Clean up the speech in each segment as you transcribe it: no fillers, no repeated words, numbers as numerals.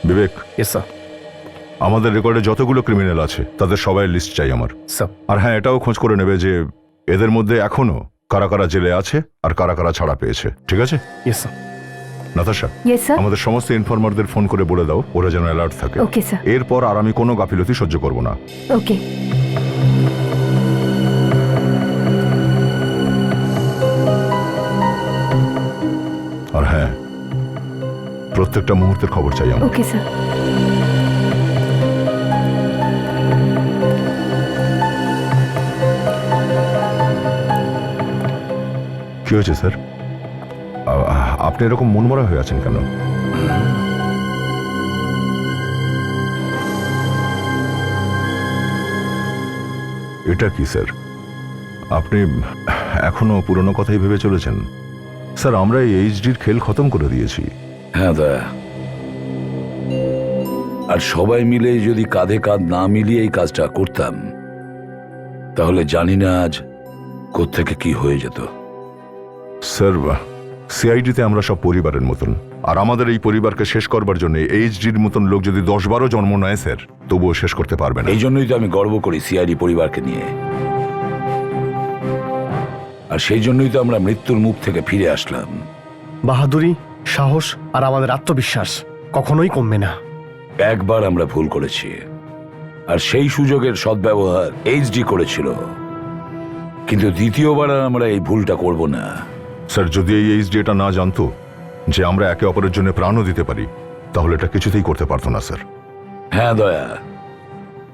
বিবেক, yes sir. আমাদের রেকর্ডে যতগুলো ক্রিমিনাল আছে তাদের সবাই লিস্ট চাই আমার। স্যার। আর হ্যাঁ, এটাও খোঁজ করে নেবে যে এদের মধ্যে এখনো কারা কারা জেলে আছে আর কারা কারা ছাড়া পেয়েছে, ঠিক আছে? Yes sir. Natasha, yes sir. আমাদের সমস্ত ইনফরমারদের ফোন করে বলে দাও ওরা যেন অ্যালার্ট থাকে। Okay sir. এরপর আর আমি কোনো গাফিলতি সহ্য করব না। ওকে। আর হ্যাঁ, প্রত্যেকটা মুহূর্তের খবর চাই আমার। Okay sir. কি হয়েছে স্যার? আপনি এরকম মনমরা হয়ে আছেন কেন? এটা কি স্যার? আপনি এখনো পুরনো কথাই ভেবে চলেছেন? স্যার, আমরা এই এইচডির খেল খতম করে দিয়েছি। হ্যাঁ দয়া, আর সবাই মিলে যদি কাঁধে কাঁধ না মিলিয়ে এই কাজটা করতাম তাহলে জানি না আজ কোত্থেকে কি হয়ে যেত। স্যার, সিআইডিতে আমরা সব পরিবারের মতন, আর আমাদের এই পরিবারকে শেষ করবার জন্য এইচডির মতন লোক যদি 10-12 জন্ম নেয় স্যার, তবুও শেষ করতে পারবে না। এই জন্যই তো আমি গর্ব করি সিআইডি পরিবারকে নিয়ে, আর সেই জন্যই তো আমরা মৃত্যুর মুখ থেকে ফিরে আসলাম। বাহাদুরি, সাহস আর আমাদের আত্মবিশ্বাস কখনোই কমবে না। একবার আমরা ভুল করেছি, আর সেই সুযোগের সদ্ব্যবহার এইচডি করেছিল, কিন্তু দ্বিতীয়বার আর আমরা এই ভুলটা করব না। স্যার, যদি এই এইচডি এটা না জানতো যে আমরা একে অপরের জন্য প্রাণও দিতে পারি, তাহলে এটা কিছুতেই করতে পারতো না স্যার। হ্যাঁ দয়া,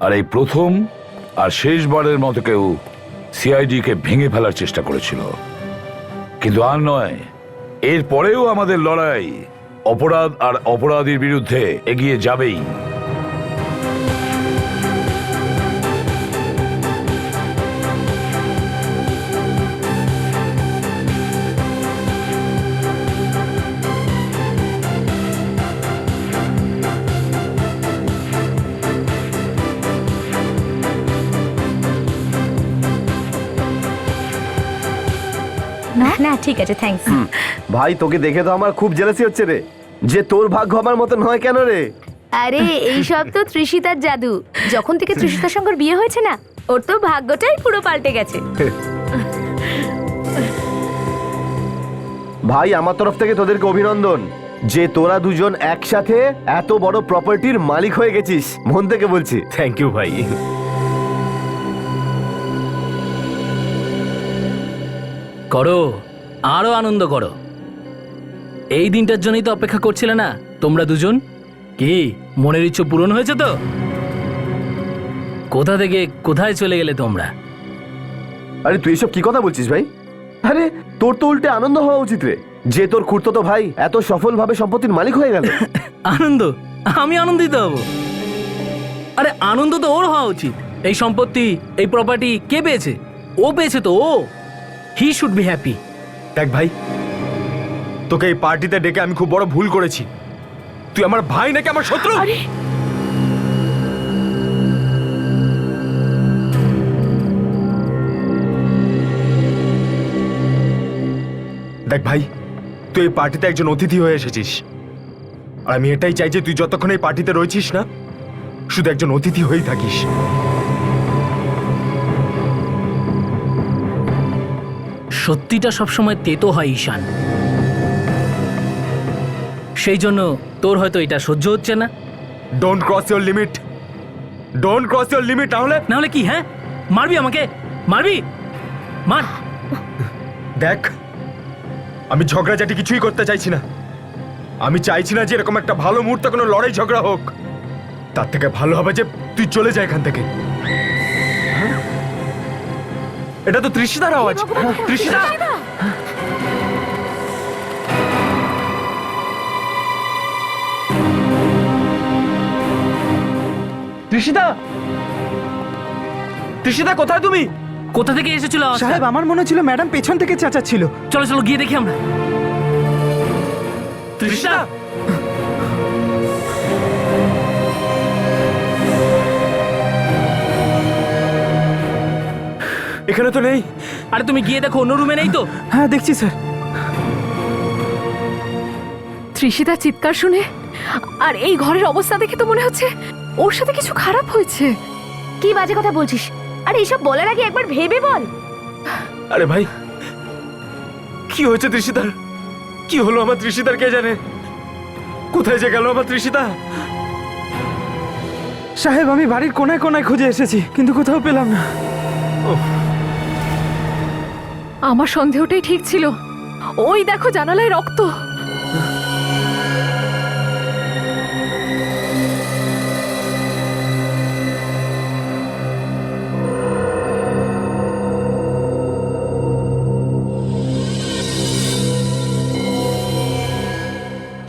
আর এই প্রথম আর শেষবারের মতো কেউ সিআইডি কে ভেঙে ফেলার চেষ্টা করেছিল, কিন্তু আর নয়, এর পরেও আমাদের লড়াই অপরাধ আর অপরাধীর বিরুদ্ধে এগিয়ে যাবেই। না না, ঠিক আছে, থ্যাঙ্কস। ভাই, তোকে দেখে তো আমার খুব জেলাসি হচ্ছে রে, যে তোর ভাগ্য আমার মতন হয় কেন রে? আরে এই সব তো তৃষিতার জাদু। যখন থেকে তৃষিতার সঙ্গে বিয়ে হয়েছে না, ওর তো ভাগ্যটাই পুরো পাল্টে গেছে। ভাই, আমার তরফ থেকে তোদেরকে অভিনন্দন যে তোরা দুজন একসাথে এত বড় প্রপার্টির মালিক হয়ে গেছিস। মন থেকে বলছি থ্যাংক ইউ ভাই। করো, আরো আনন্দ করো। এই দিনটার জন্যই তো অপেক্ষা করছিলে না তোমরা দুজন? কি মনের ইচ্ছে পূরণ হয়েছে তো? কোথা থেকে কোথায় চলে গেলে তোমরা? আরে তুই এসব কি কথা বলছিস ভাই? আরে তোর তো উল্টে আনন্দ হওয়া উচিত রে, যে তোর খুড়তো ভাই এত সফলভাবে সম্পত্তির মালিক হয়ে গেল। আনন্দ? আমি আনন্দিত হব? আরে আনন্দ তো ওর হওয়া উচিত। এই সম্পত্তি, এই প্রপার্টি কে পেয়েছে? ও পেয়েছে তো, ও। He should be happy. দেখ ভাই, তোকে এই পার্টিতে ডেকে আমি খুব বড় ভুল করেছি। তুই আমার ভাই নাকি আমার শত্রু? দেখ ভাই, তুই এই পার্টিতে একজন অতিথি হয়ে এসেছিস, আর আমি এটাই চাই যে তুই যতক্ষণ এই পার্টিতে রয়েছিস না, শুধু একজন অতিথি হয়েই থাকিস। সত্যিটা সবসময় তেতো হয় ঈশান, সেই জন্য তোর হয়তো এটা সহ্য হচ্ছে না। Don't cross your limit, don't cross your limit. নাহলে কি? হ্যাঁ, মারবি আমাকে? মারবি? মার। দেখ, আমি ঝগড়াঝাটি কিছুই করতে চাইছি না। আমি চাইছি না যে এরকম একটা ভালো মুহূর্তে কোনো লড়াই ঝগড়া হোক। তার থেকে ভালো হবে যে তুই চলে যা এখান থেকে। এটা তো তৃষিতার আওয়াজ। তৃষিতা! তৃষিতা! তৃষিতা, কোথায় তুমি? কোথা থেকে এসেছিল আওয়াজটা? সাহেব, আমার মনে ছিল ম্যাডাম পেছন থেকে চেঁচাচ্ছিল। চলো চলো গিয়ে দেখি আমরা। তৃষিতা! এখানে তো নেই। আরে তুমি গিয়ে দেখো, অন্য রুমে নেই তো? হ্যাঁ, দেখছি স্যার। ত্রিশিতার চিৎকার শুনে আর এই ঘরের অবস্থা দেখে তো মনে হচ্ছে ওর সাথে কিছু খারাপ হয়েছে। কি বাজে কথা বলছিস? আর এইসব বলার আগে একবার ভেবে বল। আরে ভাই, কি হয়েছে ত্রিশিতার? কি হলো আমার ত্রিশিতার কে জানে? কোথায় যে গেল আমার ত্রিশিতা? সাহেব, আমি বাড়ির কোনায় কোনায় খুঁজে এসেছি, কিন্তু কোথাও পেলাম না। আমার সন্দেহটাই ঠিক ছিল। ওই দেখো জানালায় রক্ত।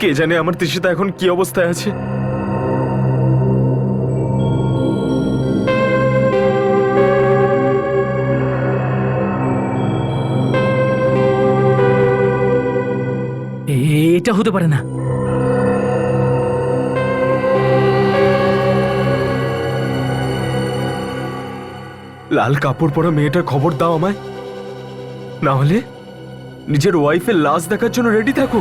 কে জানে আমার ত্রিশিতা এখন কি অবস্থায় আছে। এটা হতে পারে না। লাল কাপড় পরা মেয়েটার খবর দাও আমায়, না হলে নিজের ওয়াইফের লাশ দেখার জন্য রেডি থাকো।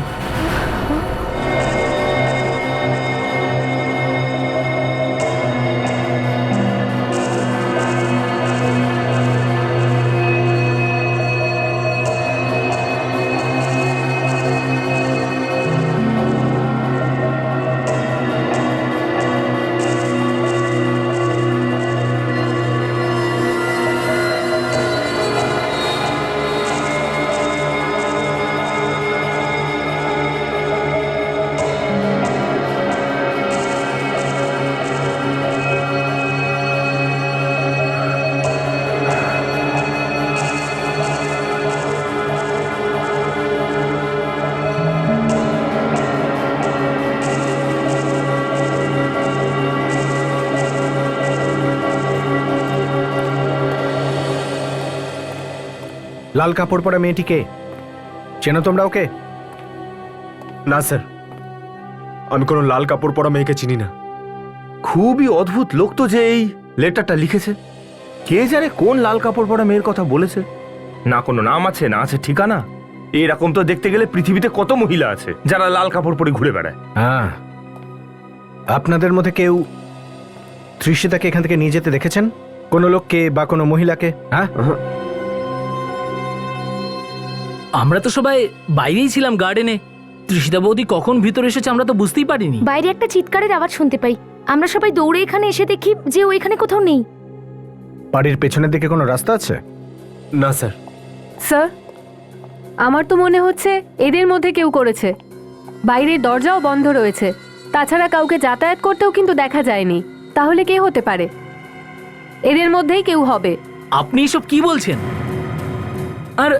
লাল কাপড় পরা মেয়েটিকে চেনো তোমরা ওকে? না স্যার, আমি কোনো লাল কাপড় পরা মেয়েকে চিনি না। খুবই অদ্ভুত লোক তো যে এই লেটারটা লিখেছে। কে জানে কোন লাল কাপড় পরা মেয়ের কথা বলেছে। না কোনো নাম আছে, না আছে ঠিকানা। এরকম তো দেখতে গেলে পৃথিবীতে কত মহিলা আছে যারা লাল কাপড় পরে ঘুরে বেড়ায়। হ্যাঁ, আপনাদের মধ্যে কেউ ত্রিশিতাকে এখান থেকে নিয়ে যেতে দেখেছেন? কোনো লোককে বা কোনো মহিলাকে? হ্যাঁ, আমরা তো সবাই বাইরেই ছিলাম গার্ডেনে। ত্রিশিতা বৌদি কখন ভিতরে এসেছে আমরা তো বুঝতেই পারিনি। বাইরে একটা চিৎকারের আওয়াজ শুনতে পাই, আমরা সবাই দৌড়ে এখানে এসে দেখি যে ও এখানে কোথাও নেই। বাড়ির পেছনের দিকে কোনো রাস্তা আছে? না স্যার। স্যার, আমার তো মনে হচ্ছে এদের মধ্যে কেউ করেছে। বাইরের দরজাও বন্ধ রয়েছে, তাছাড়া কাউকে যাতায়াত করতেও কিন্তু দেখা যায়নি। তাহলে কে হতে পারে? এদের মধ্যেই কেউ হবে। আপনি এসব কি বলছেন? আর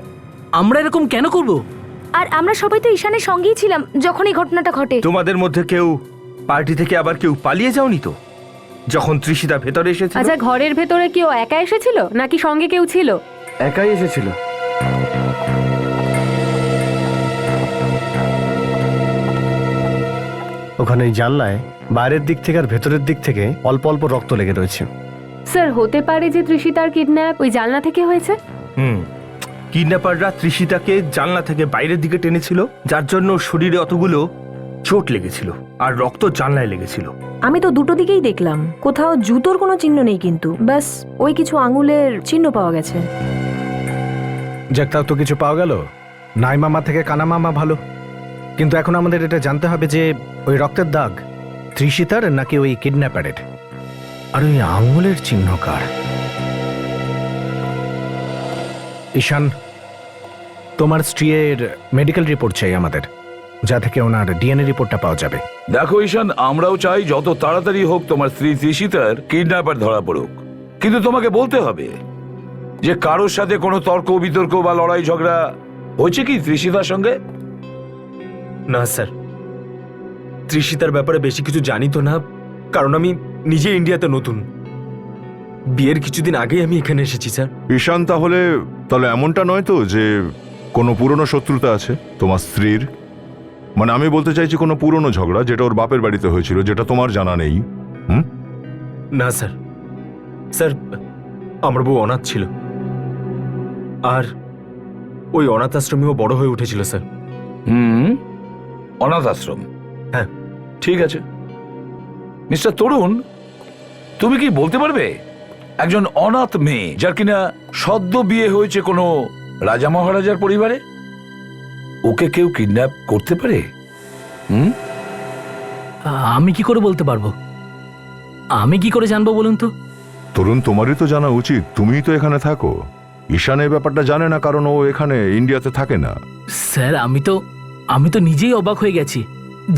আমরা এরকম কেন করব? আর আমরা সবাই তো ঈশানের সঙ্গেই ছিলাম যখন এই ঘটনাটা ঘটে। তোমাদের মধ্যে কেউ পার্টি থেকে আবার কেউ পালিয়ে যাওনি তো যখন ত্রিশিতা ভেতরে এসেছিল? আচ্ছা, ঘরের ভেতরে কি ও একা এসেছিল নাকি সঙ্গে কেউ ছিল? একাই এসেছিল। ওখানে এই জানলায় বাইরের দিক থেকে আর ভেতরের দিক থেকে অল্প অল্প রক্ত লেগে রয়েছে। স্যার, হতে পারে যে ত্রিশিতার কিডন্যাপ ওই জানলা থেকে হয়েছে। কিডন্যাপাররা ত্রিশিতাকে জানলা থেকে বাইরের দিকে টেনেছিল, যার জন্য শরীরে অতগুলো চোট লেগেছিল আর রক্ত জানলায় লেগেছিল। আমি তো দুটো দিকেই দেখলাম, কোথাও জুতোর কোনো চিহ্ন নেই, কিন্তু ব্যাস ওই কিছু আঙুলের চিহ্ন পাওয়া গেছে। যাক, তাও তো কিছু পাওয়া গেল। নাই মামা থেকে কানা মামা ভালো, কিন্তু এখন আমাদের এটা জানতে হবে যে ওই রক্তের দাগ ত্রিশিতার নাকি ওই কিডন্যাপারের, আর ওই আঙুলের চিহ্ন কার? ঈশান, তোমার স্ত্রীর মেডিকেল রিপোর্ট চাই আমাদের, যা থেকে ওনার ডিএনএ রিপোর্টটা পাওয়া যাবে। দেখো ঈশান, আমরাও চাই যত তাড়াতাড়ি হোক তোমার স্ত্রী ত্রিশিতার কিডন্যাপার ধরা পড়ুক, কিন্তু তোমাকে বলতে হবে যে কারোর সাথে কোনো তর্ক বিতর্ক বা লড়াই ঝগড়া হয়েছে কি ত্রিশিতার সঙ্গে? না স্যার, ত্রিশিতার ব্যাপারে বেশি কিছু জানি তো না, কারণ আমি নিজে ইন্ডিয়াতে নতুন। বিয়ের কিছুদিন আগেই আমি এখানে এসেছি স্যার। ঈশান, তাহলে এমনটা নয় তো যে কোনো পুরনো শত্রুতা আছে তোমার স্ত্রীর? মানে আমি বলতে চাইছি কোনো পুরনো ঝগড়া যেটা ওর বাপের বাড়িতে হয়েছিল, যেটা তোমার জানা নেই। না স্যার, স্যার আমার বউ অনাথ ছিল, আর ওই অনাথ আশ্রমেও বড় হয়ে উঠেছিল স্যার। অনাথ আশ্রম। হ্যাঁ। ঠিক আছে মিস্টার তরুণ, তুমি কি বলতে পারবে একজন অনাথ মেয়ে যার কিনা সদ্য বিয়ে হয়েছে কোনো রাজা মহারাজার পরিবারে, ওকে কেউ কিডন্যাপ করতে পারে? আমি কি করে বলতে পারবো? আমি কি করে জানবো বলুন তো? তরুণ, তোমারই তো জানা উচিত, তুমিই তো এখানে থাকো। ঈশান এই ব্যাপারটা জানে না, কারণ ও এখানে ইন্ডিয়াতে থাকে না। স্যার আমি তো নিজেই অবাক হয়ে গেছি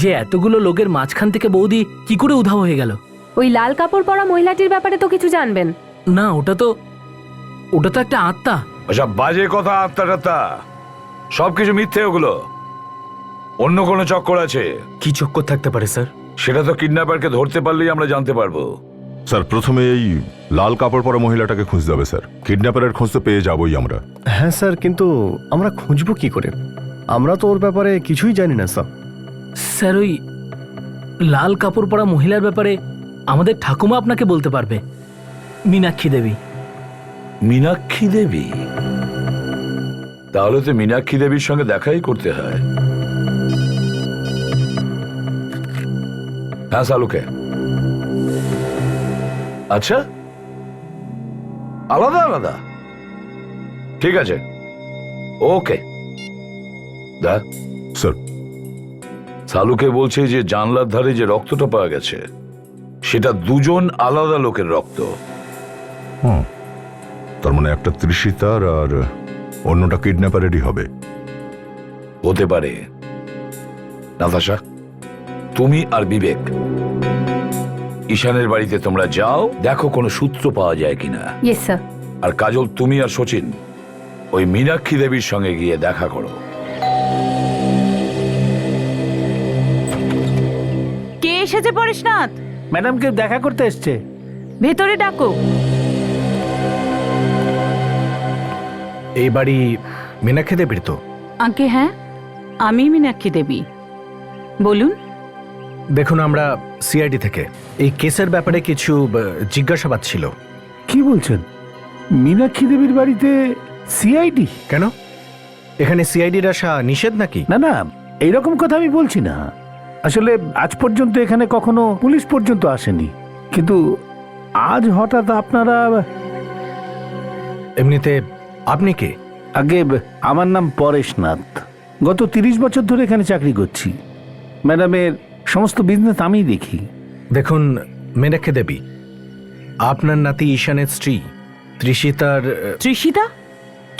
যে এতগুলো লোকের মাঝখান থেকে বৌদি কি করে উধাও হয়ে গেল। ওই লাল কাপড় পরা মহিলাটির ব্যাপারে তো কিছু জানবেন? না, ওটা তো একটা আত্মা। আচ্ছা, বাজে কথা, আত্মা সবকিছু মিথ্যে, ওগুলো অন্য কোনো চক্কর আছে। কি চক্কর থাকতে পারে স্যার? সেটা তো কিডন্যাপারকে ধরতে পারলেই আমরা জানতে পারবো। স্যার, প্রথমে এই লাল কাপড় পরা মহিলাটাকে খুঁজতে হবে স্যার। কিডন্যাপারের খোঁজ তো পেয়ে যাবোই আমরা। হ্যাঁ স্যার, কিন্তু আমরা খুঁজবো কি করে? আমরা তো ওর ব্যাপারে কিছুই জানি না স্যার। স্যার, ওই লাল কাপড় পরা মহিলার ব্যাপারে আমাদের ঠাকুমা আপনাকে বলতে পারবে, মীনাক্ষী দেবী। মীনাক্ষী দেবী? তাহলে তো মীনাক্ষী দেবীর সঙ্গে দেখাই করতে হয়। হ্যাঁ সালুকে। আচ্ছা, আলাদা আলাদা, ঠিক আছে, ওকে। স্যার, সালুকে বলছে যে জানলার ধারে যে রক্তটা পাওয়া গেছে সেটা দুজন আলাদা লোকের রক্ত। তার মানে একটা তৃষিতার আর অন্যটা কিডন্যাপারেরই হবে। হতে পারে। নাতাশা, তুমি আর বিবেক ঈশানের বাড়িতে তোমরা যাও, দেখো কোনো সূত্র পাওয়া যায় কিনা। Yes sir. আর কাজল, তুমি আর সচিন ওই মীনাক্ষী দেবীর সঙ্গে গিয়ে দেখা করো। কে এসেছে পরেশনাথ? ম্যাডামকে দেখা করতে এসছে। ভেতরে ডাকো। এই বাড়ি মীনাক্ষী দেবীর তো? আগে হ্যাঁ, আমি মীনাক্ষী দেবী। বলুন। দেখুন, আমরা সিআইডি থেকে এই কেসের ব্যাপারে কিছু জিজ্ঞাসাবাদ ছিল। কি বলছেন? মীনাক্ষী দেবীর বাড়িতে সিআইডি? কেন, এখানে সিআইডির আসা নিষেধ নাকি? না না, এইরকম কথা আমি বলছি না। আসলে আজ পর্যন্ত এখানে কখনো পুলিশ পর্যন্ত আসেনি, কিন্তু আজ হঠাৎ আপনারা। এমনিতে আপনি কে? আগে আমার নাম পরেশনাথ। গত 30 বছর ধরে এখানে চাকরি করছি। ম্যাডামের সমস্ত বিজনেস আমিই দেখি। দেখুন মীনাক্ষী দেবী, আপনার নাতি ঈশানের স্ত্রী তৃষিতার। তৃষিতা?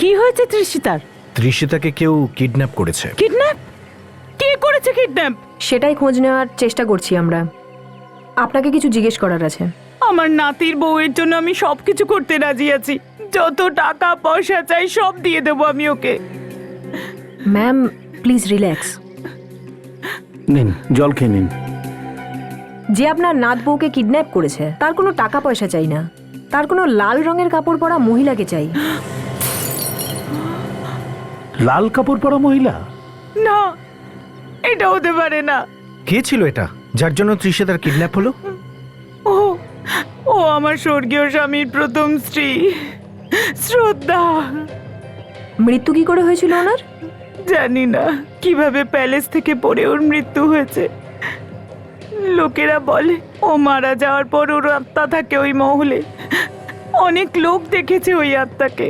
কি হয়েছে তৃষিতার? তৃষিতাকে কেউ কিডন্যাপ করেছে। কিডন্যাপ? কে করেছে কিডন্যাপ? সেটাই খোঁজ নেওয়ার চেষ্টা করছি আমরা। আপনাকে কিছু জিজ্ঞেস করার আছে। আমার নাতির বউয়ের জন্য আমি সবকিছু করতে রাজি আছি। যত টাকা পয়সা চাই সব দিয়ে দেবো আমি ওকে। Ma'am please relax. নিন, জল খেয়ে নিন। যে আপনার নাত বউকে কিডন্যাপ করেছে তার কোনো টাকা পয়সা চাই না, তার কোনো লাল রঙের কাপড় পরা মহিলাকে চাই। লাল কাপড় পরা মহিলা? না, এটা হতে পারে না। কে ছিল এটা যার জন্য তৃষিতার কিডন্যাপ হলো? ও ও আমার স্বর্গীয় স্বামীর প্রথম স্ত্রী শ্রদ্ধা। মৃত্যু কি করে হয়েছিল ওনার? জানি না কিভাবে প্যালেস থেকে পড়ে ওর মৃত্যু হয়েছে। লোকেরা বলে ও মারা যাওয়ার পর ওর আত্মা থাকে ওই মহলে। অনেক লোক দেখেছে ওই আত্মাকে।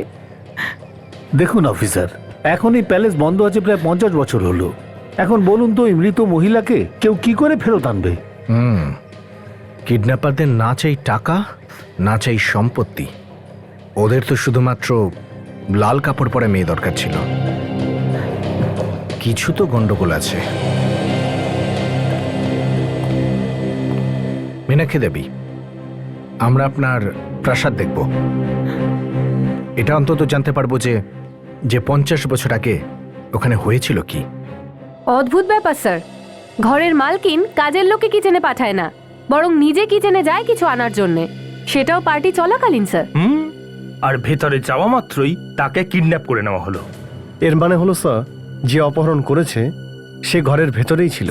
দেখুন অফিসার, এখন এই প্যালেস বন্ধ আছে প্রায় 50 বছর হলো। এখন বলুন তো, এই মৃত মহিলাকে কেউ কি করে ফেরত আনবে? কিডন্যাপারদের না চাই টাকা, না চাই সম্পত্তি, ওদের তো শুধুমাত্র লাল কাপড় পরা মেয়ে দরকার ছিল। কিছু তো গন্ডগোল আছে। মীনাক্ষী দেবী, আমরা আপনার প্রাসাদ দেখব। এটা অন্তত জানতে পারবো যে 50 বছর আগে ওখানে হয়েছিল কি। অদ্ভুত ব্যাপার স্যার, ঘরের মালকিন কাজের লোককে কিচেনে পাঠায় না, বরং নিজে কিচেনে যায় কিছু আনার জন্যে, সেটাও পার্টি চলাকালীন স্যার। আর ভেতরে যাওয়া মাত্রই তাকে কিডন্যাপ করে নেওয়া হলো। এর মানে হলো স্যার, যে অপহরণ করেছে সে ঘরের ভেতরেই ছিল।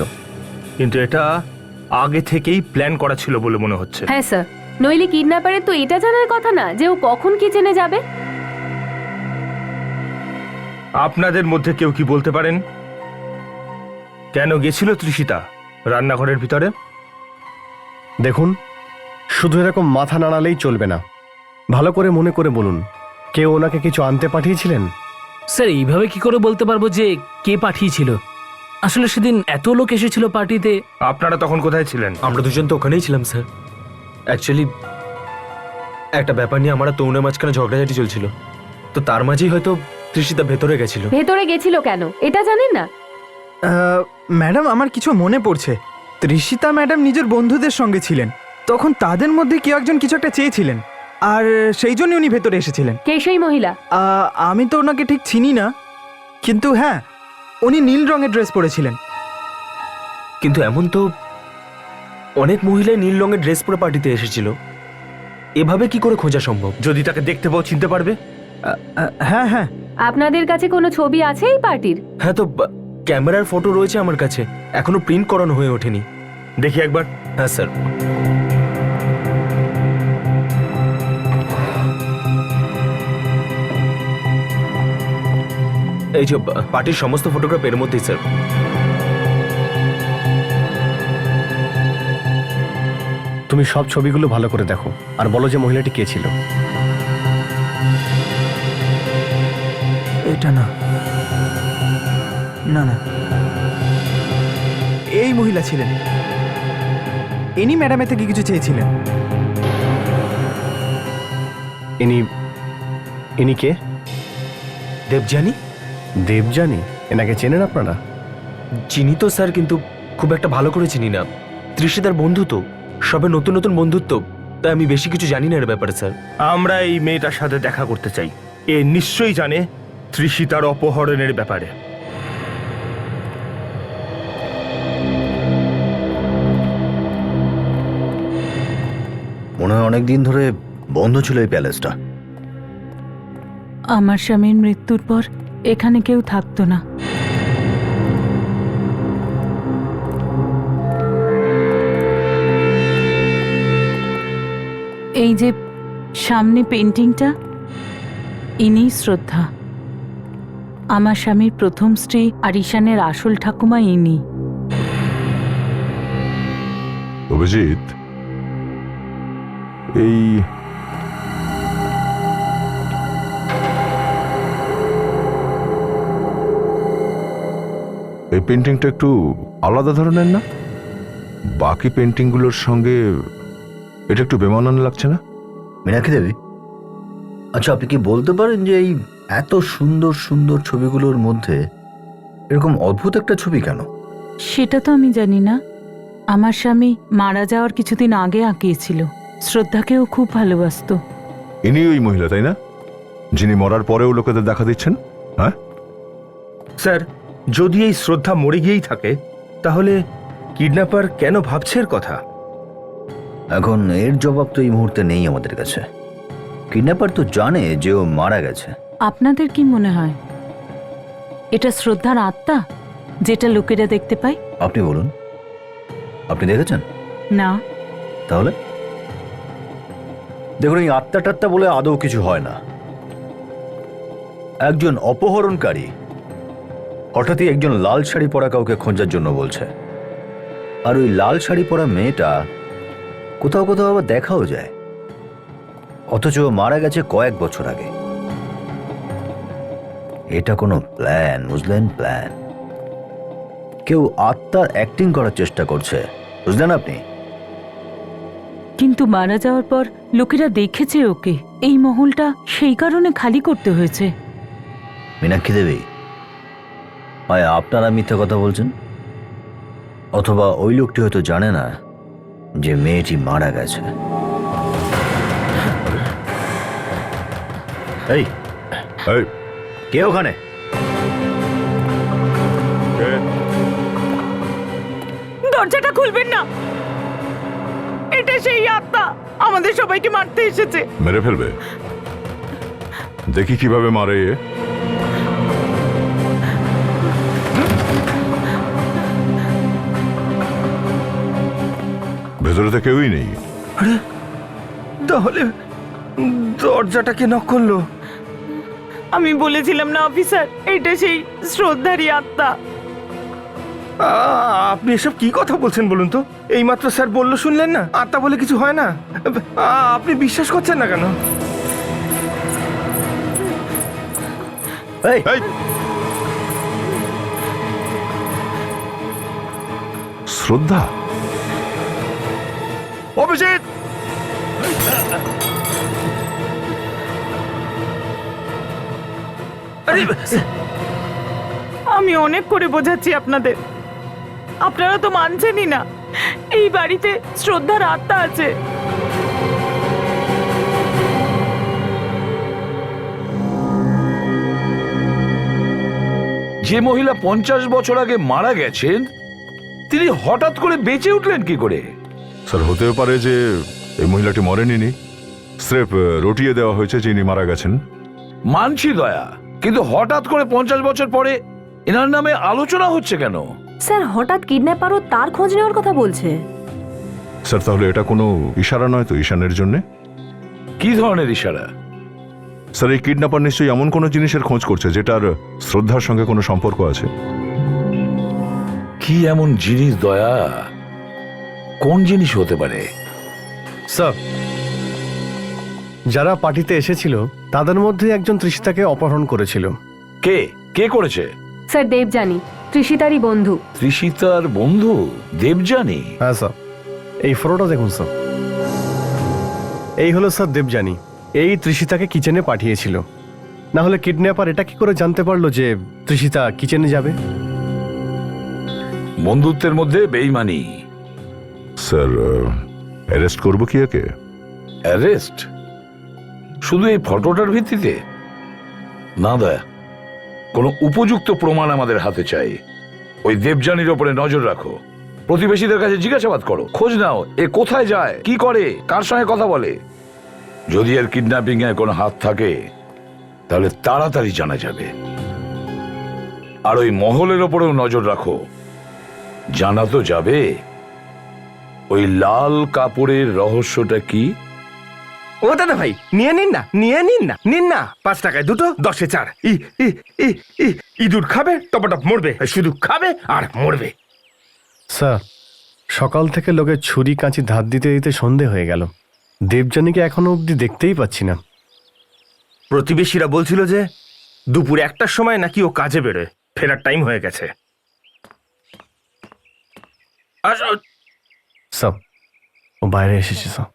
কিন্তু এটা আগে থেকেই প্ল্যান করা ছিল বলে মনে হচ্ছে। হ্যাঁ স্যার, নইলে কিডন্যাপারের তো এটা জানার কথা না যে ও কখন কিচেনে যাবে। আপনাদের মধ্যে কেউ কি বলতে পারেন কেন গেছিল তৃষিতা রান্নাঘরের ভিতরে? দেখুন, শুধু এরকম মাথা নাড়ালেই চলবে না। ভালো করে মনে করে বলুন, কেউ ওনাকে কিছু আনতে পাঠিয়েছিলেন? স্যার এইভাবে কি করে বলতে পারবো যে কে পাঠিয়েছিল? আসলে সেদিন এত লোক এসেছিল পার্টিতে। আপনারা তখন কোথায় ছিলেন? আমরা দুজন তো ওখানেই ছিলাম স্যার। অ্যাকচুয়ালি একটা ব্যাপার নিয়ে আমরা তরুণের মাঝখানে ঝগড়াঝাটি চলছিল, তো তার মাঝেই হয়তো তৃষিতা ভেতরে গেছিল। ভেতরে গেছিল কেন এটা জানেন না? ম্যাডাম, আমার কিছু মনে পড়ছে। তৃষিতা ম্যাডাম নিজের বন্ধুদের সঙ্গে ছিলেন, তখন তাদের মধ্যে কেউ একজন কিছু একটা চেয়েছিলেন, আর সেই জন্য উনি ভেতরে এসেছিলেন। কে সেই মহিলা? আমি তো ওনাকে ঠিক চিনি না, কিন্তু হ্যাঁ, উনি নীল রঙের ড্রেস পরেছিলেন। কিন্তু এমন তো অনেক মহিলাই নীল রঙের ড্রেস পরে পার্টিতে এসেছিল, এভাবে কি করে খোঁজা সম্ভব? যদি তাকে দেখতে পাও চিনতে পারবে। হ্যাঁ হ্যাঁ। আপনাদের কাছে কোনো ছবি আছে এই পার্টির? হ্যাঁ, তো ক্যামেরার ফটো রয়েছে আমার কাছে, এখনো প্রিন্ট করানো হয়ে ওঠেনি। দেখি একবার। হ্যাঁ স্যার। এই যে পার্টির সমস্ত ফটোগ্রাফ এর মধ্যেই স্যার। তুমি সব ছবিগুলো ভালো করে দেখো আর বলো যে মহিলাটি কে ছিল। এটা না, না না, এই মহিলা ছিলেন। ইনি ম্যাডামের থেকে কিছু চেয়েছিলেন। ইনি কে? দেবযানী। দেবযানী? এনাকে চেনেন আপনারা? চিনি তো স্যার, কিন্তু খুব একটা ভালো করে চিনি না। তৃষিতার বন্ধু তো, সবে নতুন নতুন বন্ধুত্ব, তাই আমি বেশি কিছু জানি না এর ব্যাপারে স্যার। আমরা এই মেয়েটার সাথে দেখা করতে চাই। এ নিশ্চয়ই জানে তৃষিতার অপহরণের ব্যাপারে। মনে হয় অনেকদিন ধরে বন্ধ ছিল এই প্যালেসটা। আমার স্বামীর মৃত্যুর পর এখানে কেউ থাকতো না। এই যে সামনে পেন্টিংটা, ইনি শ্রদ্ধা, আমার স্বামীর প্রথম স্ত্রী আর ঈশানের আসল ঠাকুমা ইনি। অভিজিৎ, এই পেন্টিংটা একটু আলাদা ধরনের না? বাকি পেন্টিংগুলোর সঙ্গে এটা একটু বেমানান লাগছে না? মীনাক্ষী দেবী, আচ্ছা আপনি কি বলতে পারেন যে এই এত সুন্দর সুন্দর ছবিগুলোর মধ্যে এরকম অদ্ভুত একটা ছবি কেন? সেটা তো আমি জানি না। আমার স্বামী মারা যাওয়ার কিছুদিন আগে আঁকিয়েছিল। শ্রদ্ধাকেও খুব ভালোবাসতো। ইনি ওই মহিলা, তাই না, যিনি মরার পরেও লোকেদের দেখা দিচ্ছেন? হ্যাঁ স্যার, যদি এই শ্রদ্ধা মরে গিয়েই থাকে, তাহলে কিডন্যাপার কেন ভাবছে এর কথা? এখন এর জবাব তো এই মুহূর্তে নেই আমাদের কাছে। কিডন্যাপার তো জানে যে ও মারা গেছে। আপনাদের কি মনে হয় এটা শ্রদ্ধার আত্মা, যেটা লোকেরা দেখতে পায়? আপনি বলুন, আপনি দেখেছেন? না। তাহলে দেখুন, এই আত্মা টাত্মা বলে আদৌ কিছু হয় না। একজন অপহরণকারী হঠাৎই একজন লাল শাড়ি পরা কাউকে খোঁজার জন্য বলছে, আর ওই লাল শাড়ি পরা মেয়েটা কোথাও কোথাও আবার দেখাও যায়, অথচ মারা গেছে কয়েক বছর আগে। এটা কোনো প্ল্যান, বুঝলেন? প্ল্যান। কেউ আত্মার অ্যাক্টিং করার চেষ্টা করছে, বুঝলেন আপনি? কিন্তু মারা যাওয়ার পর লোকেরা দেখেছে ওকে। এই মহলটা সেই কারণে খালি করতে হয়েছে। মীনাক্ষী দেবী, হয় আপনারা মিথ্যা কথা বলছেন, অথবা ওই লোকটি হয়তো জানে না যে মেয়েটি মারা গেছে। এই কে ওখানে? দরজাটা খুলবেন না, এটা সেই আত্মা আমাদের সবাইকে মারতে এসেছে। মেরে ফেলবে? দেখি কিভাবে মারে এ। ভেতরে তো কেউই নেই। তাহলে দরজাটাকে নক করলো? আমি বলেছিলাম না অফিসার, এটা সেই শ্রদ্ধারই আত্মা। আপনি এসব কি কথা বলছেন বলুন তো? এইমাত্র স্যার বললো শুনলেন না, আত্মা বলে কিছু হয় না। আপনি বিশ্বাস করছেন না কেন? এই, শ্রদ্ধা, অভিজিৎ, আরে আমি অনেক করে বোঝাচ্ছি আপনাদের, আপনারা তো মানছেনই না। এই বাড়িতে শ্রদ্ধার আত্মা আছে। যে মহিলা 50 বছর আগে মারা গেছেন তিনি হঠাৎ করে বেঁচে উঠলেন কি করে? স্যার হতেও পারে যে এই মহিলাটি মরেনি, স্রেফ রটিয়ে দেওয়া হয়েছে যিনি মারা গেছেন। মানছি দয়া, কিন্তু হঠাৎ করে 50 বছর পরে এনার নামে আলোচনা হচ্ছে কেন? স্যার হঠাৎ কিডন্যাপারও তার খোঁজ নেওয়ার কথা বলছে। স্যার তাহলে এটা কোনো ইশারা নয় তো ঈশানের জন্য? কি ধরনের ইশারা? স্যার এই কিডন্যাপার নিশ্চয়ই এমন কোনো জিনিসের খোঁজ করছে যেটার শ্রদ্ধার সঙ্গে কোনো সম্পর্ক আছে। কি এমন জিনিস দয়া? কোন জিনিস হতে পারে? স্যার, যারা পার্টিতে এসেছিল তাদের মধ্যে একজন তৃষিতাকে অপহরণ করেছিল। কে কে করেছে? স্যার দেবযানী, তৃষিতারই বন্ধু। তৃষিতার বন্ধু দেবযানী? হ্যাঁ স্যার, এই ফটোটা দেখুন স্যার। এই হলো স্যার দেবযানী, এই তৃষিতাকে কিচেনে পাঠিয়েছিল। না হলে কিডন্যাপার এটা কি করে জানতে পারলো যে তৃষিতা কিচেনে যাবে? বন্ধুত্বের মধ্যে বেইমানি। স্যার অ্যারেস্ট করবো কি একে? অ্যারেস্ট? শুধু এই ফটোটার ভিত্তিতে? না দয়া, কোনো উপযুক্ত প্রমাণ আমাদের হাতে চাই। ওই দেবযানীর ওপরে নজর রাখো, প্রতিবেশীদের কাছে জিজ্ঞাসাবাদ করো, খোঁজ নাও এ কোথায় যায়, কি করে, কার সঙ্গে কথা বলে। যদি এর কিডন্যাপিং এ কোনো হাত থাকে তাহলে তাড়াতাড়ি জানা যাবে। আর ওই মহলের ওপরেও নজর রাখো, জানা তো যাবে ওই লাল কাপড়ের রহস্যটা কি। ও দাদা ভাই, নিয়ে নিন না, নিন না। 5 টাকায় দুটো, 10-এ 4। ইঁদুর খাবে, টপাটপ মরবে, শুধু খাবে আর মরবে। স্যার, সকাল থেকে লোকের ছুরি কাঁচি ধার দিতে দিতে সন্ধে হয়ে গেল। দেবযানীকে এখনো অবধি দেখতেই পাচ্ছি না। প্রতিবেশীরা বলছিল যে দুপুর 1টার সময় নাকি ও কাজে বেরোয়, ফেরার টাইম হয়ে গেছে। স্যার, ও বাইরে এসেছে স্যার।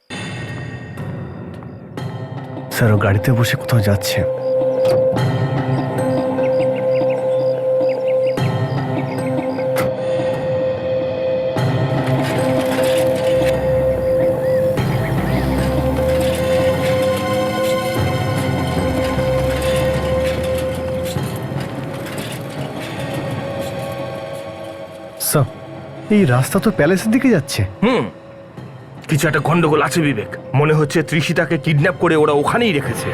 স্যার, ও গাড়িতে বসে কোথাও যাচ্ছে। স্যার, এই রাস্তা তো প্যালেসের দিকে যাচ্ছে। কিছু একটা গন্ডগোল আছে বিবেক। মনে হচ্ছে তৃষিতাকে কিডন্যাপ করে ওরা ওখানেই রেখেছে।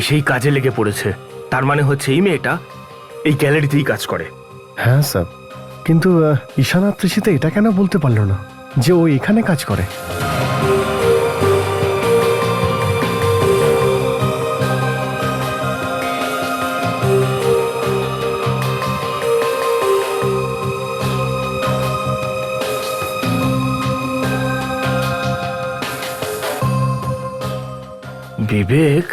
সেই কাজে লেগে পড়েছে। তার মানে হচ্ছে এই মেয়েটা এই গ্যালারিতেই কাজ করে। হ্যাঁ স্যার, কিন্তু ঈশান আর তৃষিতা এটা কেন বলতে পারলো না যে ও এখানে কাজ করে? বিবেক,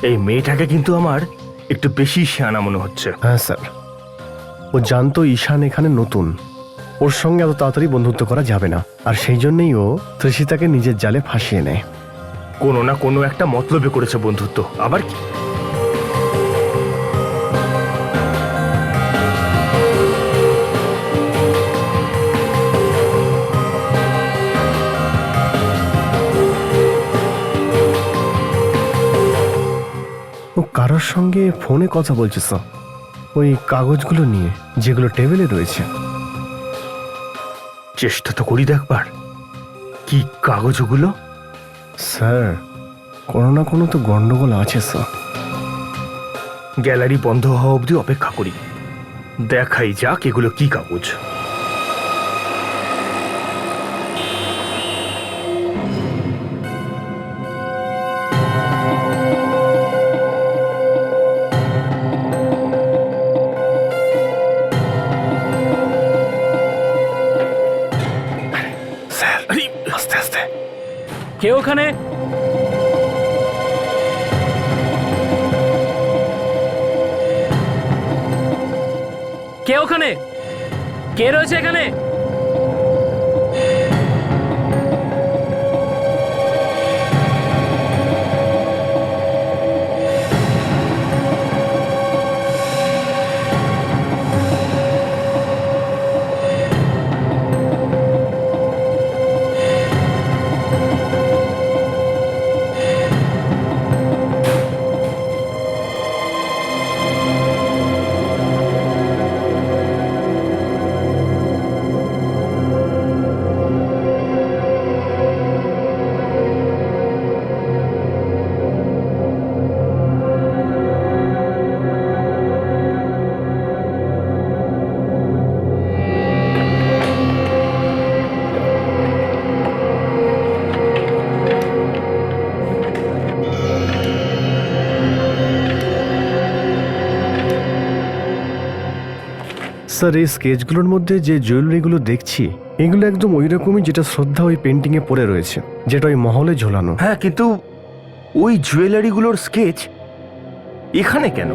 এই মেয়েটাকে কিন্তু আমার একটু বেশি শিয়ানা মনে হচ্ছে। হ্যাঁ স্যার, ও জানতো ঈশান এখানে নতুন, ওর সঙ্গে এত তাড়াতাড়ি বন্ধুত্ব করা যাবে না, আর সেই জন্যই ও তৃষিতাকে নিজের জালে ফাঁসিয়ে নেয়। কোনো না কোনো একটা মতলবে করেছে বন্ধুত্ব। আবার কি? ও কারোর সঙ্গে ফোনে কথা বলছে স্যার, ওই কাগজগুলো নিয়ে যেগুলো টেবিলে রয়েছে। চেষ্টা তো করি দেখবার কি কাগজ ওগুলো। স্যার কোনো না কোনো তো গন্ডগোল আছে স্যার। গ্যালারি বন্ধ হওয়া অবধি অপেক্ষা করি, দেখাই যাক এগুলো কি কাগজ। স্যার আস্তে আস্তে। কে ওখানে? কে ওখানে? কে রয়েছে এখানে? স্যার এই স্কেচগুলোর মধ্যে যে জুয়েলারিগুলো দেখছি এগুলো একদম ওই রকমই যেটা শ্রদ্ধা ওই পেন্টিংয়ে পড়ে রয়েছে, যেটা ওই মহলে ঝোলানো। হ্যাঁ, কিন্তু ওই জুয়েলারিগুলোর স্কেচ এখানে কেন?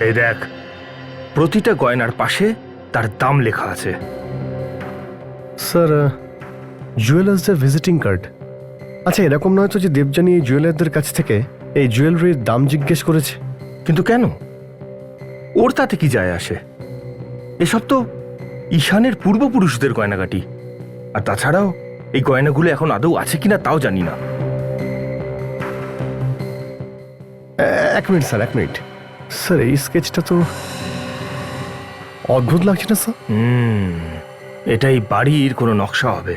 এই দেখ, প্রতিটা গয়নার পাশে তার দাম লেখা আছে। স্যার জুয়েলার্সদের ভিজিটিং কার্ড। আচ্ছা এরকম নয় তো যে দেবযানী এই জুয়েলারদের কাছ থেকে এই জুয়েলারির দাম জিজ্ঞেস করেছে? কিন্তু কেন? ওর তাতে কি যায় আসে? এসব তো ঈশানের পূর্বপুরুষদের গয়নাগাটি, আর তাছাড়াও এই গয়নাগুলো এখন আদৌ আছে কিনা তাও জানি না। এক মিনিট স্যার, এক মিনিট। স্যার এই স্কেচটা তো অদ্ভুত লাগছে না স্যার? এটাই বাড়ির কোনো নকশা হবে,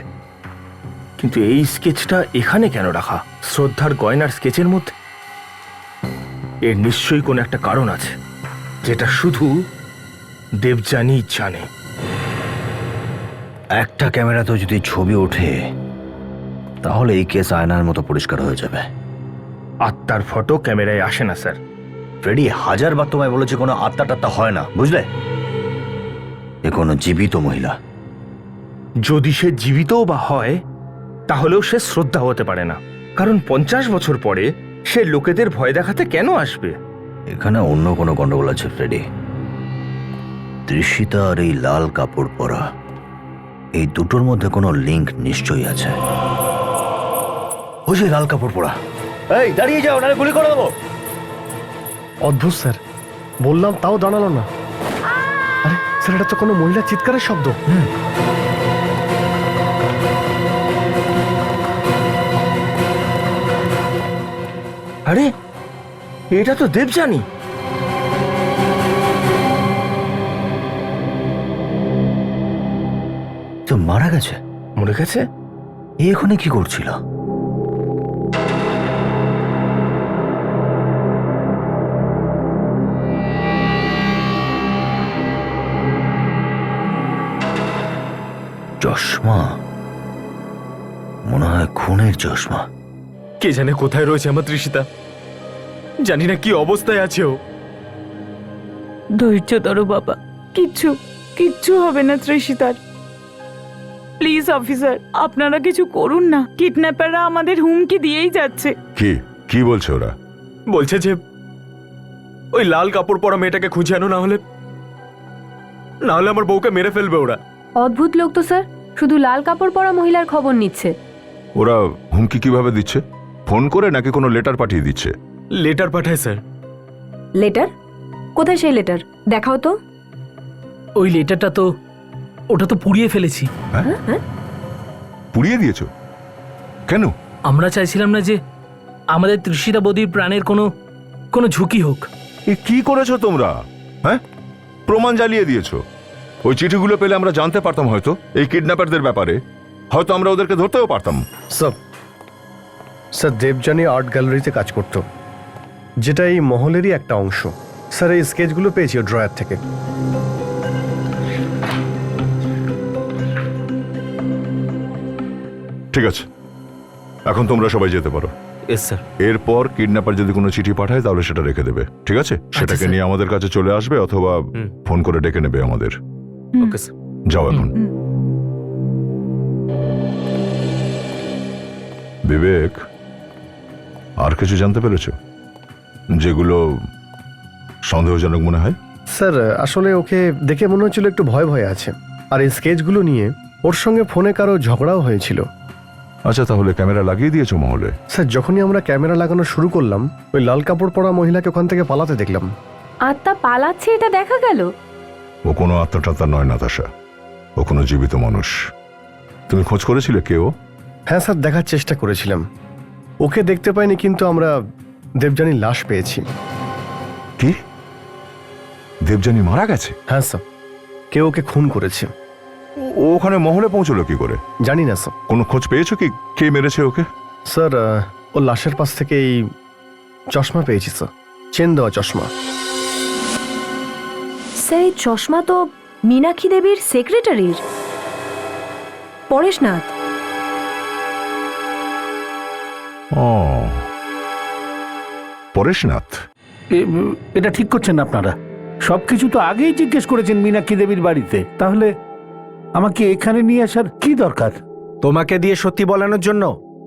কিন্তু এই স্কেচটা এখানে কেন রাখা শ্রদ্ধার গয়নার স্কেচের মধ্যে? এর নিশ্চয়ই কোনো একটা কারণ আছে যেটা শুধু দেবযানী জানে। একটা ক্যামেরাতেও যদি ছবি ওঠে তাহলে এই কেস আয়নার মতো পরিষ্কার হয়ে যাবে। আত্মার ফটো ক্যামেরায় আসে না স্যার। ফ্রেডি 1000 বার তোমায় বলেছে কোনো আত্মা টাত্মা হয় না, বুঝলে? এ কোনো জীবিত মহিলা। যদি সে জীবিতও বা হয় তাহলেও সে শ্রদ্ধা হতে পারে না, কারণ 50 বছর পরে সে লোকেদের ভয় দেখাতে কেন আসবে? এখানে অন্য কোনো গন্ডগোল আছে ফ্রেডি। তৃষিতা আর এই লাল কাপড় পরা, এই দুটোর মধ্যে কোনো লিংক নিশ্চয়ই আছে। ওই যে লাল কাপড় পরা, এই দাঁড়িয়ে যাও নাহলে গুলি করে দেবো। অদ্ভুত স্যার, বললাম তাও দাঁড়ালো না। আরে স্যার এটা তো কোনো মহিলার চিৎকারের শব্দ। আরে এটা তো দেবযানী। তো মারা গেছে? মরে গেছে? এখানে কি করছিল? চশমা, মনে হয় খুনের চশমা। কে জানে কোথায় রয়েছে আমার তৃষিতা, জানি না কি অবস্থায় আছে ও। ধৈর্য ধরো বাবা, কিচ্ছু কিচ্ছু হবে না তৃষিতার। প্লিজ অফিসার, আপনারা কিছু করুন না। কিডন্যাপাররা আমাদের হুমকি দিয়েই যাচ্ছে। কি কি বলছে ওরা? বলছে যে ওই লাল কাপড় পরা মেয়েটাকে খুঁজে আনো, না হলে আমার বউকে মেরে ফেলবে ওরা। অদ্ভুত লোক তো স্যার, শুধু লাল কাপড় পরা মহিলার খবর নিচ্ছে। ওরা হুমকি কিভাবে দিচ্ছে? ফোন করে নাকি কোনো লেটার পাঠিয়ে দিচ্ছে? লেটার পাঠায় স্যার। লেটার? কোথায় সেই লেটার? দেখাও তো। ওই লেটারটা তো, ওটা তো পুড়িয়ে ফেলেছি। পুড়িয়ে দিয়েছো কেন? আমরা চাইছিলাম না যে আমাদের তৃষিতা বৌদির প্রাণের কোনো কোনো ঝুঁকি হোক। এ কি করেছো তোমরা? হ্যাঁ, প্রমাণ জ্বালিয়ে দিয়েছো। ওই চিঠিগুলো পেলে আমরা জানতে পারতাম হয়তো এই কিডন্যাপারদের ব্যাপারে, হয়তো আমরা ওদেরকে ধরতেও পারতাম। স্যার দেবযানী আর্ট গ্যালারিতে কাজ করত, যেটা এই মহলেরই একটা অংশ। স্যার এই স্কেচগুলো পেয়েছি ও ড্রয়ার থেকে। ঠিক আছে, এখন তোমরা সবাই যেতে পারো। S sir. এরপর কিডন্যাপার যদি কোনো চিঠি পাঠায় তাহলে সেটা রেখে দেবে, ঠিক আছে? সেটাকে নিয়ে আমাদের কাছে চলে আসবে অথবা ফোন করে ডেকে নেবে আমাদের। Okay sir. যাও এখন। বিবেক, আর কিছু জানতে পেরেছো যেগুলো সন্দেহজনক মনে হয়? স্যার আসলে ওকে দেখে মনে হচ্ছিল একটু ভয় ভয় আছে, আর এই স্কেচগুলো নিয়ে ওর সঙ্গে ফোনে কারো ঝগড়াও হয়েছিল। আচ্ছা, তাহলে ক্যামেরা লাগিয়ে দিয়েছো মহলে? স্যার যখনই আমরা ক্যামেরা লাগানো শুরু করলাম, ওই লাল কাপড় পরা মহিলাকে ওখান থেকে পালাতে দেখলাম। আত্মা পালাচ্ছে এটা দেখা গেল? ও কোনো আত্মটাত্মা নয় নাতাশা, ও কোনো জীবিত মানুষ। তুমি খোঁজ করেছিলে কে ও? হ্যাঁ স্যার, দেখার চেষ্টা করেছিলাম। ওকে দেখতে পাইনি, কিন্তু আমরা দেবযানীর লাশ পেয়েছি। কি? দেবযানী মারা গেছে? হ্যাঁ স্যার, কেউ ওকে খুন করেছে। ও ওখানে মহলে পৌঁছলো কি করে? জানি না স্যার। কোনো খোঁজ পেয়েছো কি কে মেরেছে ওকে? স্যার ও লাশের পাশ থেকে এই চশমা পেয়েছি স্যার, চেন দেওয়া চশমা। স্যার এই চশমা তো মীনাক্ষী দেবীর সেক্রেটারির, পরেশনাথ। ও, পরেশনাথ। এটা ঠিক করছেন না আপনারা? সবকিছু তো আগেই জিজ্ঞেস করেছেন মীনাক্ষী দেবীর বাড়িতে, তাহলে আমাকে এখানে নিয়ে আসার কি দরকার? তোমাকে দিয়ে সত্যি বলানোর জন্য।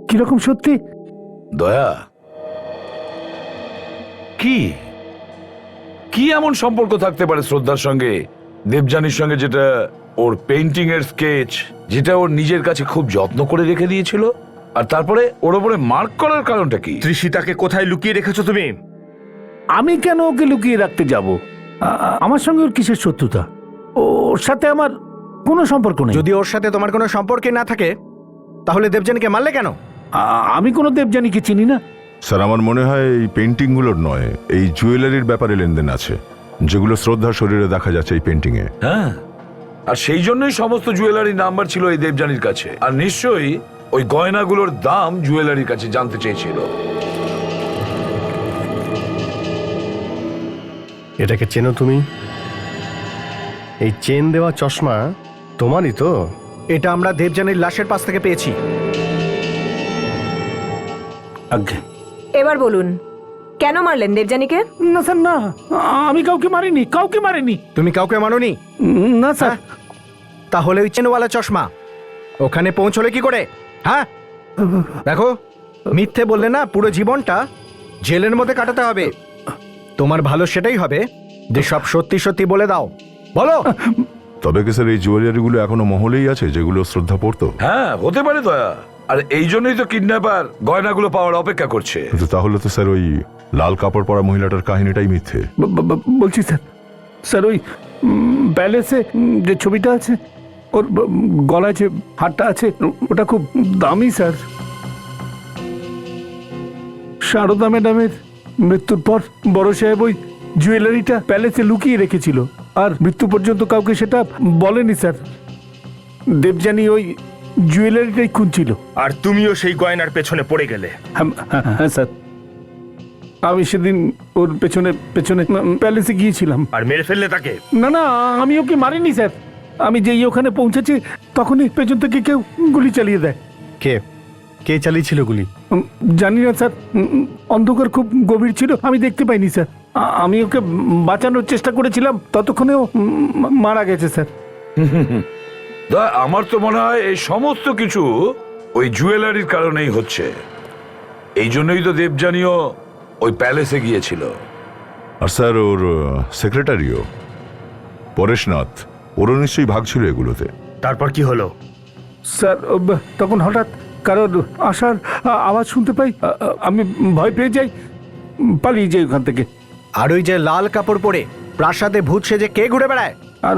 কিরকম সত্যি? দয়া, কি কি এমন সম্পর্ক থাকতে পারে শ্রদ্ধার সঙ্গে দেবযানীর সঙ্গে, যেটা ওর পেইন্টিং এর স্কেচ, যেটা ওর নিজের কাছে খুব যত্ন করে রেখে দিয়েছিল, আর তারপরে ওর ওপরে মার্ক করার কারণটা কি? তৃষিতাকে কোথায় লুকিয়ে রেখেছো তুমি? আমি কেন ওকে লুকিয়ে রাখতে যাব? আমার সঙ্গে ওর কিসের শত্রুতা? ওর সাথে আমার কোনো সম্পর্ক নেই। যদি ওর সাথে তোমার কোনো সম্পর্কে না থাকে, তাহলে দেবযানীকে মারলে কেন? আমি কোনো দেবযানীকে চিনি না। স্যার, আমার মনে হয় এই পেন্টিংগুলোর নয়, এই জুয়েলারির ব্যাপারে লেনদেন আছে, যেগুলো শ্রদ্ধার শরীরে দেখা যাচ্ছে এই পেন্টিংয়ে। হ্যাঁ, আর সেই জন্যই সমস্ত জুয়েলারি নাম্বার ছিল এই দেবযানীর কাছে, আর নিশ্চয়ই ওই গয়নাগুলোর দাম জুয়েলারির কাছে জানতে চেয়েছিল। এটাকে চেনো তুমি? এই চেন দেওয়া চশমা তোমারই তো? এটা আমরা দেবযানীর লাশের পাশ থেকে পেয়েছি। আজ্ঞে। এবার বলুন, কেন মারলেন দেবযানীকে? না স্যার, না, আমি কাউকে মারিনি, কাউকে মারিনি। তুমি কাউকে মানোনি? না স্যার। তাহলে ওই চেনওয়ালা চশমা ওখানে পৌঁছলে কি করে? হ্যাঁ দেখো, মিথ্যে বললে না পুরো জীবনটা জেলের মধ্যে কাটাতে হবে। তোমার ভালো সেটাই হবে যে সব সত্যি সত্যি বলে দাও। বলো। তবে কি স্যার এই জুয়েলারিগুলো এখনো মহলেই আছে যেগুলো শ্রদ্ধা পড়তো? হ্যাঁ, হতে পারে দয়া, আর এই জন্যই তো কিডন্যাপার গয়নাগুলো পাওয়ার অপেক্ষা করছে। কিন্তু তাহলে তো স্যার ওই লাল কাপড় পরা মহিলাটার কাহিনীটাই মিথ্যে। বলছি স্যার, স্যার ওই প্যালেসে যে ছবিটা আছে, ওর গলায় যে হারটা আছে, ওটা খুব দামি স্যার। সারদা ম্যাডামের মৃত্যুর পর বড় সাহেব ওই জুয়েলারিটা প্যালেসে লুকিয়ে রেখেছিল, আর মৃত্যু পর্যন্ত কাউকে সেটা বলেনি স্যার। দেবযানী ওই জুয়েলারিটাই খুঁজছিল। আর তুমিও সেই গয়নার পেছনে পড়ে গেলে? হ্যাঁ স্যার, আমি সেদিন ওর পেছনে পেছনে প্যালেসে গিয়েছিলাম। আর মেরে ফেললে তাকে? না না, আমি ওকে মারিনি স্যার। আমি যেই ওখানে পৌঁছেছি তখনই পেছন থেকে কেউ গুলি চালিয়ে দেয়। কে কে চালিয়েছিল গুলি? জানি না স্যার, অন্ধকার খুব গভীর ছিল, আমি দেখতে পাইনি স্যার। আমি ওকে বাঁচানোর চেষ্টা করেছিলাম, ততক্ষণে ও মারা গেছে স্যার। দয়া, আমার তো মনে হয় এই সমস্ত কিছু ওই জুয়েলারির কারণেই হচ্ছে। এই জন্যই তো দেবযানীও ওই প্যালেসে গিয়েছিল। আর স্যার ওর সেক্রেটারিও পরেশনাথ, ওরও নিশ্চয়ই ভাগ ছিল এগুলোতে। তারপর কি হলো? স্যার তখন হঠাৎ কারোর আসার আওয়াজ শুনতে পাই, আমি ভয় পেয়ে যাই, পালিয়ে যাই ওখান থেকে। আর ওই যে লাল কাপড় পরে প্রাসাদে ভূত সেজে কে ঘুরে বেড়ায়? আর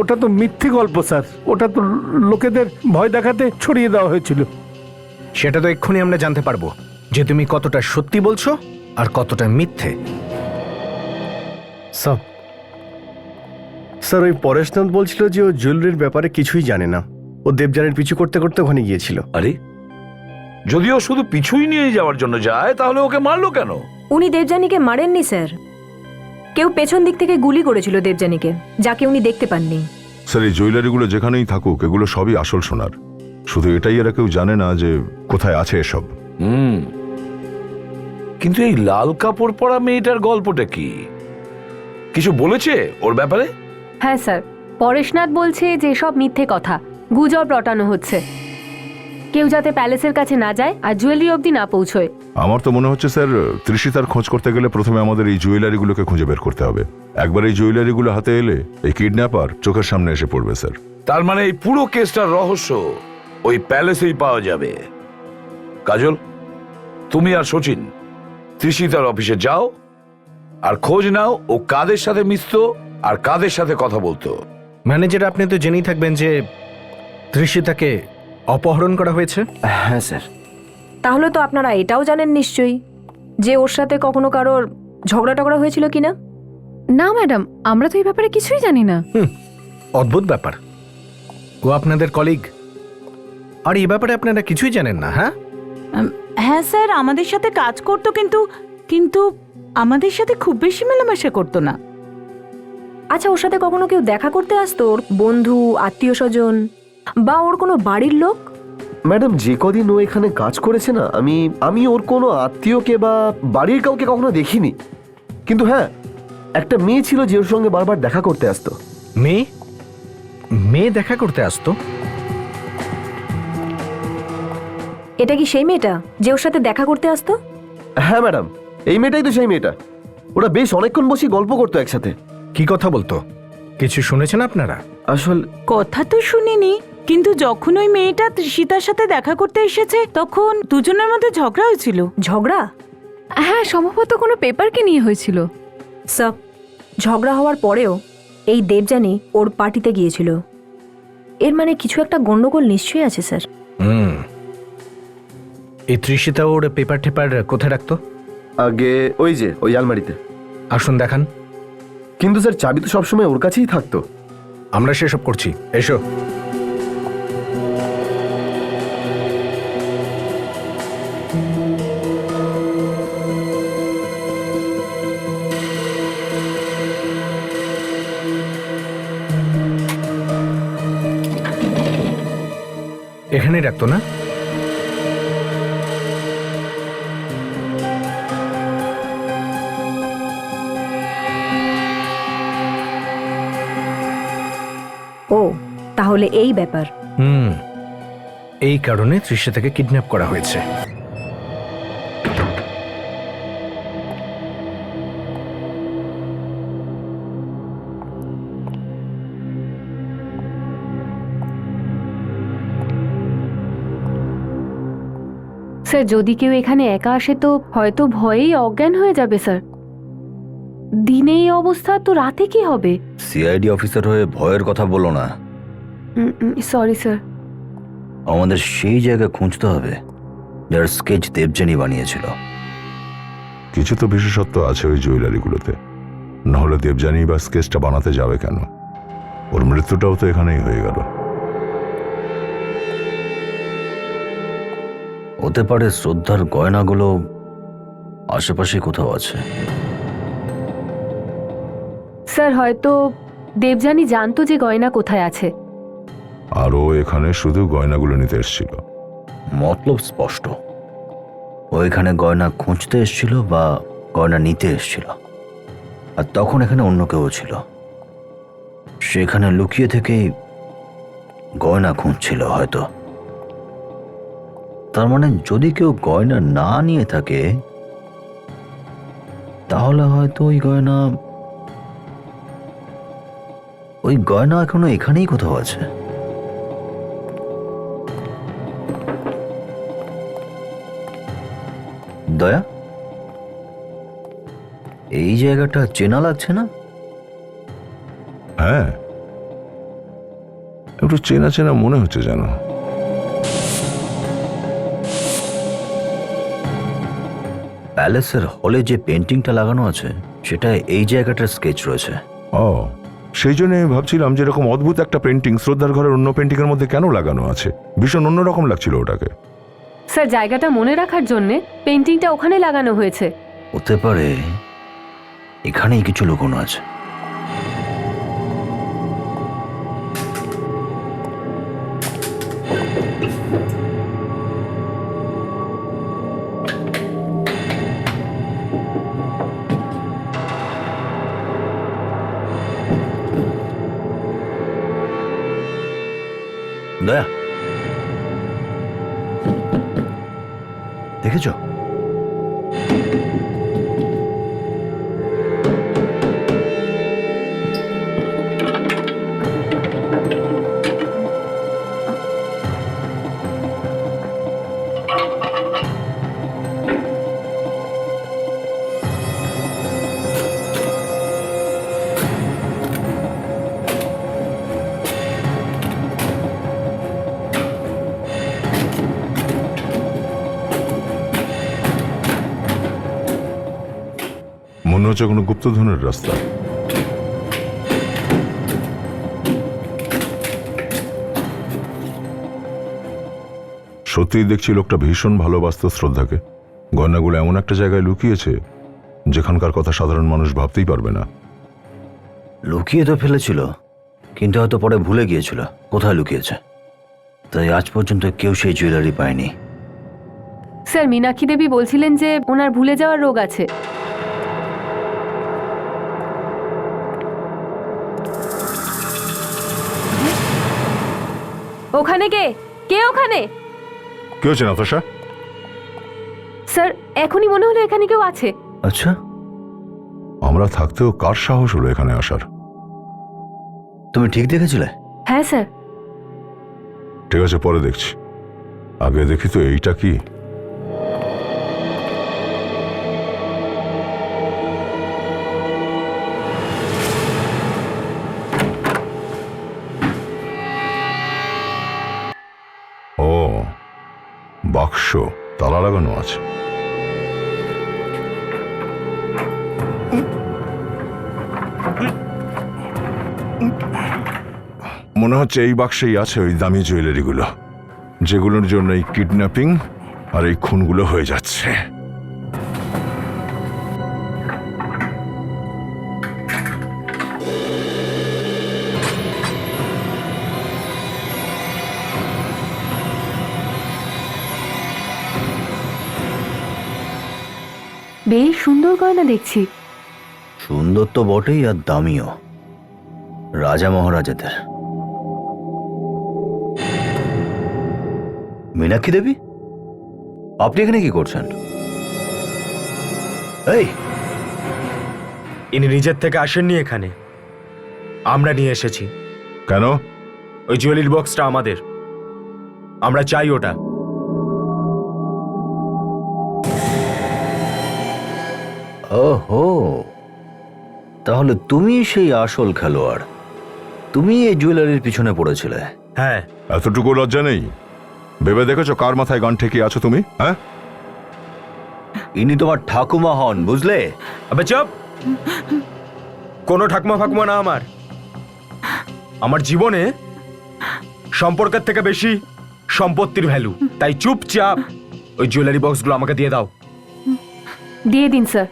ওটা তো মিথ্যে গল্প স্যার, ওটা তো লোকেদের ভয় দেখাতে ছড়িয়ে দেওয়া হয়েছিল। সেটা তো এক্ষুনি আমরা জানতে পারবো যে তুমি কতটা সত্যি বলছো আর কতটা মিথ্যে। স্যার ওই পরেশনাথ বলছিল যে ও জুয়েলারির ব্যাপারে কিছুই জানে না, ও দেবযানীর পিছু করতে করতে ওখানে গিয়েছিল। আরে যদিও শুধু পিছুই নিয়ে যাওয়ার জন্য যায় তাহলে ওকে মারলো কেন? উনি দেবযানীকে মারেননি স্যার, কেউ পেছন দিক থেকে গুলি করেছিল দেবযানীকে, যাকে উনি দেখতে পাননি। স্যার এই জুয়েলারিগুলো যেখানেই থাকুক এগুলো সবই আসল সোনার, শুধু এটাই এরা কেউ জানে না যে কোথায় আছে এসব। কিন্তু এই লাল কাপড় পরা মেয়েটার গল্পটা কি, কিছু বলেছে ওর ব্যাপারে? হ্যাঁ স্যার, পরেশনাথ বলছে যে সব মিথ্যে কথা, গুজব রটানো হচ্ছে। কেউ যাতে প্যালেসের কাছে না যায় আর জুয়েলারি অবধি না পৌঁছয়। আমার তো মনে হচ্ছে স্যার ত্রিশিতার খোঁজ করতে গেলে প্রথমে আমাদের এই জুয়েলারিগুলোকে খুঁজে বের করতে হবে। একবার এই জুয়েলারিগুলো হাতে এলে এই কিডন্যাপার চোখের সামনে এসে পড়বে স্যার। তার মানে এই পুরো কেসটার রহস্য ওই প্যালেসেই পাওয়া যাবে। কাজল, তুমি আর সচিন ত্রিশিতার অফিসে যাও আর খোঁজ নাও ও কাদের সাথে মিশতো আর কাদের সাথে কথা বলতো। ম্যানেজার, আপনি তো জেনেই থাকবেন যে ত্রিশিতাকে অপহরণ করা হয়েছে। হ্যাঁ স্যার। তাহলে তো আপনারা এটাও জানেন নিশ্চয়ই যে ওর সাথে কখনো কারোর ঝগড়া টগড়া হয়েছিল কিনা? না ম্যাডাম, আমরা তো এই ব্যাপারে কিছুই জানি না। অদ্ভুত ব্যাপার, ও আপনাদের কলিগ আর এই ব্যাপারে আপনারা কিছুই জানেন না। হ্যাঁ হ্যাঁ স্যার, আমাদের সাথে কাজ করতো, কিন্তু কিন্তু আমাদের সাথে খুব বেশি মেলামেশা করতো না। আচ্ছা, ওর সাথে কখনো কেউ দেখা করতে আসতো? ওর বন্ধু, আত্মীয় স্বজন বা ওর কোনো বাড়ির লোক? ম্যাডাম, যে কদিন ও এখানে কাজ করেছে না, আমি ওর কোনো আত্মীয়কে বা বাড়ির কাউকে কখনো দেখিনি। কিন্তু হ্যাঁ, একটা মেয়ে ছিল যে ওর সঙ্গে বারবার দেখা করতে আসতো। মেয়ে দেখা করতে আসতো? এটা কি সেই মেয়েটা যে ওর সাথে দেখা করতে আসতো? হ্যাঁ ম্যাডাম, এই মেয়েটাই তো সেই মেয়েটা। ওরা বেশ অনেকক্ষণ বসে গল্প করতো একসাথে। কি কথা বলতো? কিছু শুনেছেন আপনারা? আসল কথা তো শুনিনি, কিন্তু যখন ওই মেয়েটা ত্রিশিতার সাথে দেখা করতে এসেছে তখন দুজনের মধ্যে ঝগড়া হয়েছিল। ঝগড়া? হ্যাঁ, সম্ভবত কোনো পেপারকে নিয়ে হয়েছিল। সব ঝগড়া হওয়ার পরেও এই দেবযানী ওর পার্টিতে গিয়েছিল। এর মানে কিছু একটা গন্ডগোল নিশ্চয়ই আছে স্যার। এই ত্রিশিতা ওর পেপার টেপার কোথায় রাখতো? আগে ওই আলমারিতে। আসুন দেখান। কিন্তু স্যার চাবি তো সবসময় ওর কাছেই থাকতো। আমরা সেসব করছি, এসো। এখানেই রাখতো না? ও, তাহলে এই ব্যাপার। এই কারণে ত্রিশিতাকে কিডন্যাপ করা হয়েছে। স্যার, যদি কেউ এখানে একা আসে তো হয়তো ভয়েই অজ্ঞান হয়ে যাবে স্যার। দিনে এই অবস্থা, তো রাতে কি হবে? সিআইডি অফিসার হয়ে ভয়ের কথা বলো না। Sorry sir. আমাদের সেই জায়গা খুঁজতে হবে যার স্কেচ দেবযানী বানিয়েছিল। কিছু তো বিশেষত্ব আছে ওই জুয়েলারিগুলোতে, নাহলে দেবযানী বা স্কেচটা বানাতে যাবে কেন? ওর মৃত্যুটাও তো এখানেই হয়ে গেল। হতে পারে শ্রদ্ধার গয়নাগুলো আশেপাশে কোথাও আছে। স্যার, হয়তো দেবযানী জানতো যে গয়না কোথায় আছে। আর ও এখানে শুধু গয়নাগুলো নিতে এসেছিল। মতলব স্পষ্ট, ও এখানে গয়না খুঁজতে এসেছিল বা গয়না নিতে এসেছিল, আর তখন এখানে অন্য কেউ ছিল। সেখানে লুকিয়ে থেকেই গয়না খুঁজছিল হয়তো। তার মানে যদি কেউ গয়না না নিয়ে থাকে তাহলে হয়তো ওই গয়না এখনো এখানেই কোথাও আছে। দয়া, এই জায়গাটা চেনা লাগছে না? হ্যাঁ, একটু চেনা চেনা মনে হচ্ছে যেন। প্যালেসের হলে যে পেন্টিংটা লাগানো আছে সেটা এই জায়গাটার স্কেচ রয়েছে। ও, সেই জন্য আমি ভাবছিলাম যে এরকম অদ্ভুত একটা পেন্টিং শ্রদ্ধার ঘরের অন্য পেন্টিং এর মধ্যে কেন লাগানো আছে। ভীষণ অন্যরকম লাগছিল ওটাকে। স্যার, জায়গাটা মনে রাখার জন্য পেন্টিংটা ওখানে লাগানো হয়েছে। হতে পারে এখানেই কিছু লুকোনো আছে। দয়া, দেখেছো? মনে হচ্ছে কোনো গুপ্তধনের রাস্তা। সত্যিই দেখছি লোকটা ভীষণ ভালোবাসত শ্রদ্ধাকে। গয়নাগুলো এমন একটা জায়গায় লুকিয়েছে যেখানকার কথা সাধারণ মানুষ ভাবতেই পারবে না। লুকিয়ে তো ফেলেছিল, কিন্তু হয়তো পরে ভুলে গিয়েছিল কোথায় লুকিয়েছে। তাই আজ পর্যন্ত কেউ সেই জুয়েলারি পায়নি। স্যার, মীনাক্ষী দেবী বলছিলেন যে ওনার ভুলে যাওয়ার রোগ আছে। ওখানে কে কে ওখানে? কি হচ্ছে নাতাশা? স্যার, এখনই মনে হলো এখানে কেউ আছে। আচ্ছা, আমরা থাকতেও কার সাহস হলো এখানে আসার? তুমি ঠিক দেখেছিলে? হ্যাঁ স্যার। ঠিক আছে, পরে দেখছি। আগে দেখি তো এইটা কি। ও, বাক্স, তালা লাগানো আছে। মনে হচ্ছে এই বাক্সেই আছে ওই দামি জুয়েলারিগুলো, যেগুলোর জন্য এই কিডন্যাপিং আর এই খুনগুলো হয়ে যাচ্ছে। বেশ সুন্দর গয়না দেখছি। সুন্দর তো বটেই, আর দামিও। রাজা মহারাজাদের। মীনাক্ষী দেবী, আপনি এখানে কি করছেন? এই, ইনি নিজের থেকে আসেননি এখানে, আমরা নিয়ে এসেছি। কেন? ওই জুয়েলারি বক্সটা আমাদের, আমরা চাই ওটা। ওহো, তাহলে তুমি সেই আসল খেলোয়াড়। তুমি এই জুয়েলারির পিছনে পড়েছিলে? হ্যাঁ। এতটুকু লজ্জা নেই? ভেবে দেখেছো কার মাথায় গান ঠেকিয়ে আছো তুমি? হ্যাঁ, ইনি তোমার ঠাকুমা হন, বুঝলে? আবে চুপ! কোনো ঠাকুমা ফাকুমা না আমার। আমার জীবনে সম্পর্কের থেকে বেশি সম্পত্তির ভ্যালু। তাই চুপচাপ ওই জুয়েলারি বক্সগুলো আমাকে দিয়ে দাও। দিয়ে দিন স্যার।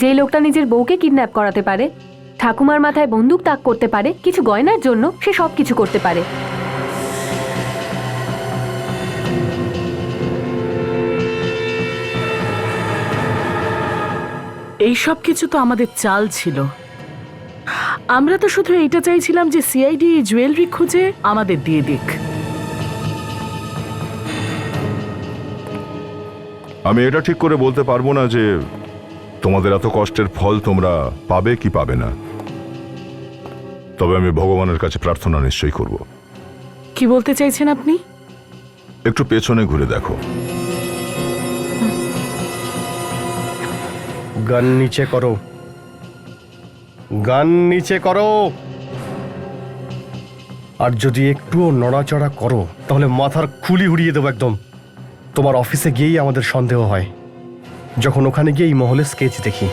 যে লোকটা নিজের বউকে কিডন্যাপ করাতে পারে, ঠাকুমার মাথায় বন্দুক তাক করতে পারে, কিছু গয়নার জন্য সে সব কিছু করতে পারে। এই সব কিছু তো আমাদের চাল ছিল। আমরা তো শুধু এইটা চাইছিলাম যে সিআইডি এই জুয়েলারি খুঁজে আমাদের দিয়ে দিক। আমি এটা ঠিক করে বলতে পারবো না যে তোমাদের এত কষ্টের ফল তোমরা পাবে কি পাবে না, তবে আমি ভগবানের কাছে প্রার্থনা নিশ্চয়ই করব। কি বলতে চাইছেন আপনি? একটু পেছনে ঘুরে দেখো। গান নিচে করো, গান নিচে করো। আর যদি একটুও নড়াচড়া করো তাহলে মাথার খুলি উড়িয়ে দেবো একদম। তোমার অফিসে গিয়েই আমাদের সন্দেহ হয়, যখন ওখানে গিয়ে এই মহলে স্কেচ দেখি।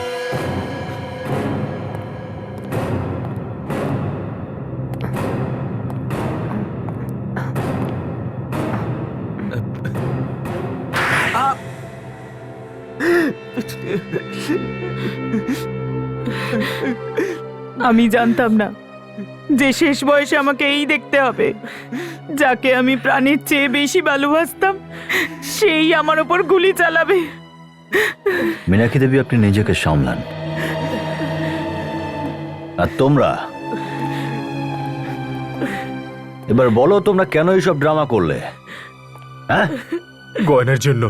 আমি জানতাম না যে শেষ বয়সে আমাকে এই দেখতে হবে। যাকে আমি প্রাণের চেয়ে বেশি ভালোবাসতাম সেই আমার ওপর গুলি চালাবে। মীনাক্ষী দেবী, আপনি নিজেকে সামলান। আর তোমরা এবার বলো, তোমরা কেন এইসব ড্রামা করলে? হ্যাঁ, গয়নার জন্য।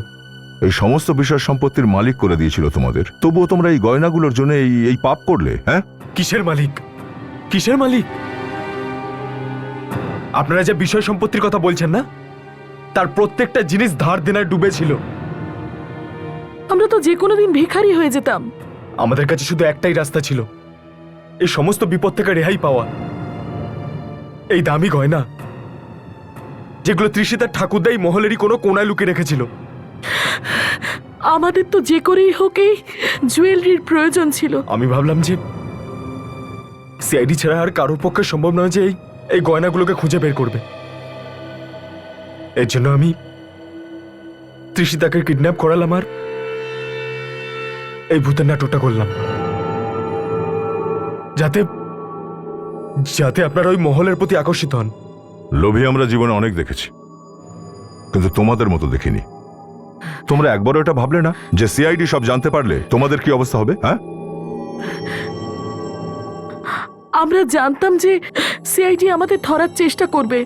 এই সমস্ত বিষয় সম্পত্তির মালিক করে দিয়েছিল তোমাদের, তবুও তোমরা এই গয়নাগুলোর জন্য এই পাপ করলে? হ্যাঁ, কিসের মালিক? কিসের মালিক? আপনারা যে বিষয় সম্পত্তির কথা বলছেন না, তার প্রত্যেকটা জিনিস ধার দেনায় ডুবেছিল। আমরা তো যে কোনো দিন ভিখারি হয়ে যেতাম। আমাদের কাছে শুধু একটাই রাস্তা ছিল, এই সমস্ত বিপদ থেকে রেহাই পাওয়া। এই দামি গয়না যেগুলো তৃষিতার ঠাকুরদাই মহলেরই কোনো কোনায় লুকিয়ে রেখেছিল। আমাদের তো যে করেই হোক এই জুয়েলারির প্রয়োজন ছিল। আমি ভাবলাম যে সিআইডি ছাড়া আর কারোর পক্ষে সম্ভব নয় যে এই গয়নাগুলোকে খুঁজে বের করবে। এর জন্য আমি তৃষিতাকে কিডন্যাপ করালাম আর এই ভূতের নাটকটা করলাম, যাতে যাতে আপনারা ওই মহলের প্রতি আকর্ষিত হন। লোভী আমরা জীবনে অনেক দেখেছি, কিন্তু তোমাদের মতো দেখিনি। তোমরা একবারও এটা ভাবলে না যে সিআইডি সব জানতে পারলে তোমাদের কি অবস্থা হবে? হ্যাঁ, আমরা জানতাম যে সিআইডি আমাদের ধরার চেষ্টা করবে,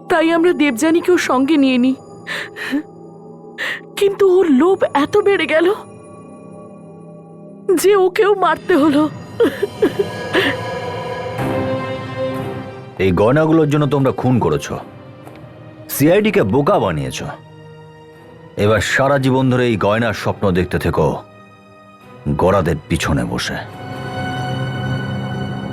তাই আমরা দেবযানীকেও সঙ্গে নিয়ে নিই। কিন্তু ওর লোভ এত বেড়ে গেল যে ওকেও মারতে হলো। এই গয়নাগুলোর জন্য তোমরা খুন করেছো, সিআইডি কে বোকা বানিয়েছো। এবার সারা জীবন ধরে এই গয়নার স্বপ্ন দেখতে থেকো গড়াদের পিছনে বসে।